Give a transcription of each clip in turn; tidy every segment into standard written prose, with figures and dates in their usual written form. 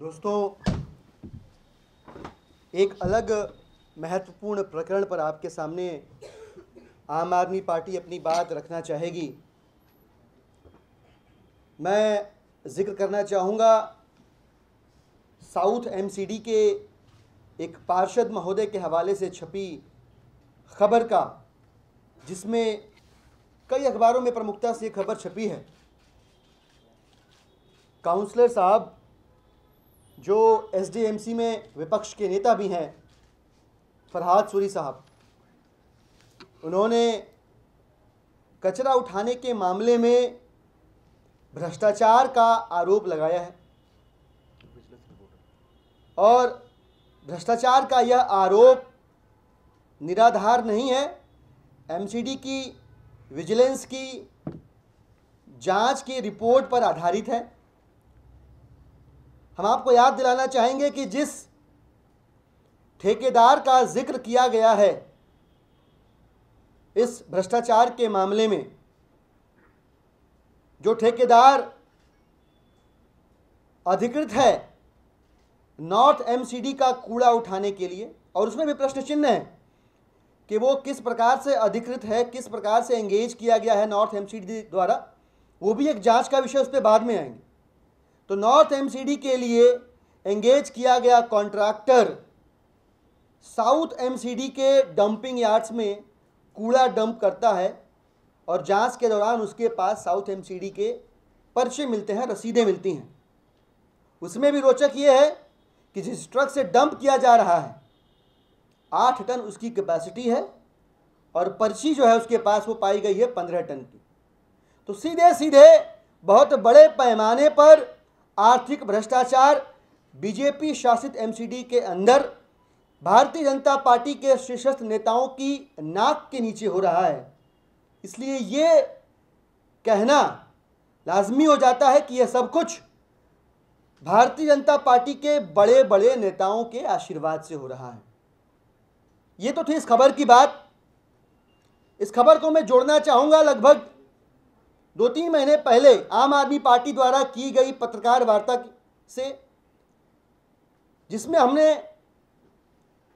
दोस्तों, एक अलग महत्वपूर्ण प्रकरण पर आपके सामने आम आदमी पार्टी अपनी बात रखना चाहेगी। मैं जिक्र करना चाहूँगा साउथ एमसीडी के एक पार्षद महोदय के हवाले से छपी खबर का, जिसमें कई अखबारों में प्रमुखता से खबर छपी है। काउंसलर साहब जो एसडीएमसी में विपक्ष के नेता भी हैं, फरहाद सूरी साहब, उन्होंने कचरा उठाने के मामले में भ्रष्टाचार का आरोप लगाया है और भ्रष्टाचार का यह आरोप निराधार नहीं है। एमसीडी की विजिलेंस की जांच की रिपोर्ट पर आधारित है। हम आपको याद दिलाना चाहेंगे कि जिस ठेकेदार का जिक्र किया गया है इस भ्रष्टाचार के मामले में, जो ठेकेदार अधिकृत है नॉर्थ एमसीडी का कूड़ा उठाने के लिए, और उसमें भी प्रश्न चिन्ह है कि वो किस प्रकार से अधिकृत है, किस प्रकार से एंगेज किया गया है नॉर्थ एमसीडी द्वारा, वो भी एक जांच का विषय, उस पर बाद में आएंगे। तो नॉर्थ एमसीडी के लिए एंगेज किया गया कॉन्ट्रैक्टर साउथ एमसीडी के डंपिंग यार्ड्स में कूड़ा डंप करता है और जांच के दौरान उसके पास साउथ एमसीडी के पर्चे मिलते हैं, रसीदें मिलती हैं। उसमें भी रोचक ये है कि जिस ट्रक से डंप किया जा रहा है 8 टन उसकी कैपेसिटी है और पर्ची जो है उसके पास वो पाई गई है 15 टन की। तो सीधे सीधे बहुत बड़े पैमाने पर आर्थिक भ्रष्टाचार बीजेपी शासित एमसीडी के अंदर भारतीय जनता पार्टी के शीर्षस्थ नेताओं की नाक के नीचे हो रहा है। इसलिए ये कहना लाजमी हो जाता है कि यह सब कुछ भारतीय जनता पार्टी के बड़े बड़े नेताओं के आशीर्वाद से हो रहा है। ये तो थी इस खबर की बात। इस खबर को मैं जोड़ना चाहूँगा लगभग 2-3 महीने पहले आम आदमी पार्टी द्वारा की गई पत्रकार वार्ता से, जिसमें हमने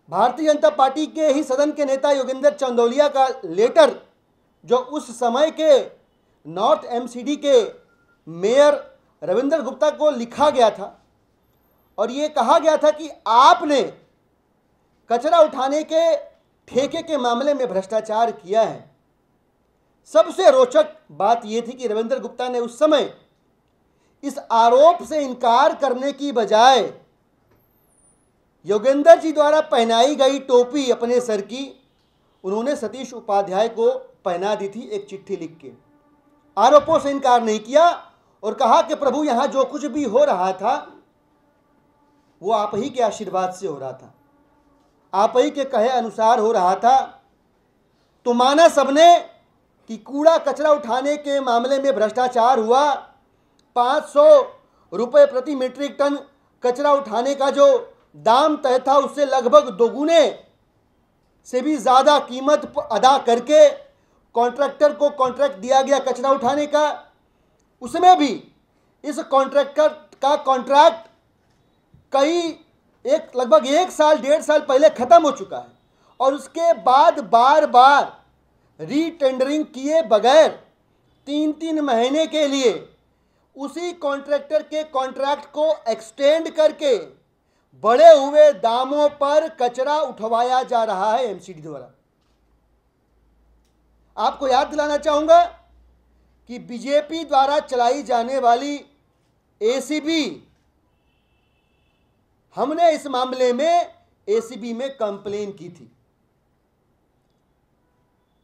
भारतीय जनता पार्टी के ही सदन के नेता योगेंद्र चंदौलिया का लेटर, जो उस समय के नॉर्थ एमसीडी के मेयर रविंद्र गुप्ता को लिखा गया था, और ये कहा गया था कि आपने कचरा उठाने के ठेके के मामले में भ्रष्टाचार किया है। सबसे रोचक बात यह थी कि रविंद्र गुप्ता ने उस समय इस आरोप से इनकार करने की बजाय योगेंद्र जी द्वारा पहनाई गई टोपी अपने सर की उन्होंने सतीश उपाध्याय को पहना दी थी, एक चिट्ठी लिख के। आरोपों से इनकार नहीं किया और कहा कि प्रभु, यहां जो कुछ भी हो रहा था वो आप ही के आशीर्वाद से हो रहा था, आप ही के कहे अनुसार हो रहा था। तो माना सबने कि कूड़ा कचरा उठाने के मामले में भ्रष्टाचार हुआ। 500 रुपये प्रति मीट्रिक टन कचरा उठाने का जो दाम तय था उससे लगभग दोगुने से भी ज़्यादा कीमत अदा करके कॉन्ट्रैक्टर को कॉन्ट्रैक्ट दिया गया कचरा उठाने का। उसमें भी इस कॉन्ट्रैक्टर का कॉन्ट्रैक्ट लगभग 1 साल 1.5 साल पहले ख़त्म हो चुका है और उसके बाद बार बार रीटेंडरिंग किए बगैर 3-3 महीने के लिए उसी कॉन्ट्रैक्टर के कॉन्ट्रैक्ट को एक्सटेंड करके बढ़े हुए दामों पर कचरा उठवाया जा रहा है एमसीडी द्वारा। आपको याद दिलाना चाहूंगा कि बीजेपी द्वारा चलाई जाने वाली एसीबी, हमने इस मामले में एसीबी में कंप्लेन की थी।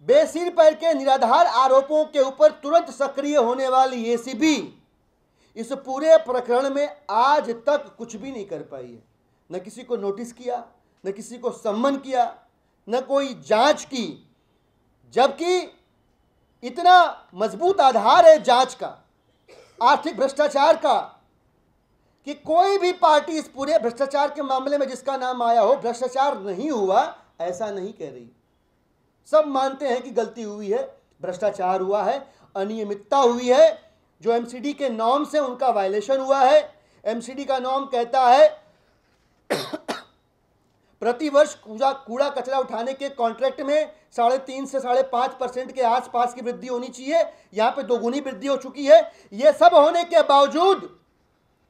बेसिर पैर के निराधार आरोपों के ऊपर तुरंत सक्रिय होने वाली एसीबी इस पूरे प्रकरण में आज तक कुछ भी नहीं कर पाई है। न किसी को नोटिस किया, न किसी को सम्मन किया, न कोई जांच की, जबकि इतना मजबूत आधार है जांच का, आर्थिक भ्रष्टाचार का, कि कोई भी पार्टी इस पूरे भ्रष्टाचार के मामले में जिसका नाम आया हो भ्रष्टाचार नहीं हुआ ऐसा नहीं कह रही। सब मानते हैं कि गलती हुई है, भ्रष्टाचार हुआ है, अनियमितता हुई है, जो एमसीडी के नॉर्म्स हैं उनका वायलेशन हुआ है, एमसीडी का नॉर्म कहता है प्रतिवर्ष कूड़ा कचरा उठाने के कॉन्ट्रैक्ट में 3.5 से 5.5% के आसपास की वृद्धि होनी चाहिए। यहां पे दोगुनी वृद्धि हो चुकी है। यह सब होने के बावजूद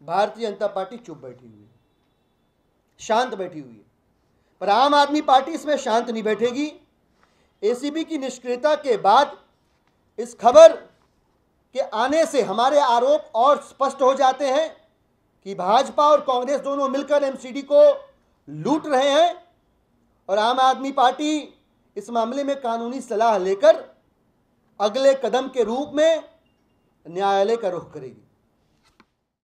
भारतीय जनता पार्टी चुप बैठी हुई है, शांत बैठी हुई है। पर आम आदमी पार्टी इसमें शांत नहीं बैठेगी। एसीबी की निष्क्रियता के बाद इस खबर के आने से हमारे आरोप और स्पष्ट हो जाते हैं कि भाजपा और कांग्रेस दोनों मिलकर एमसीडी को लूट रहे हैं और आम आदमी पार्टी इस मामले में कानूनी सलाह लेकर अगले कदम के रूप में न्यायालय का रुख करेगी।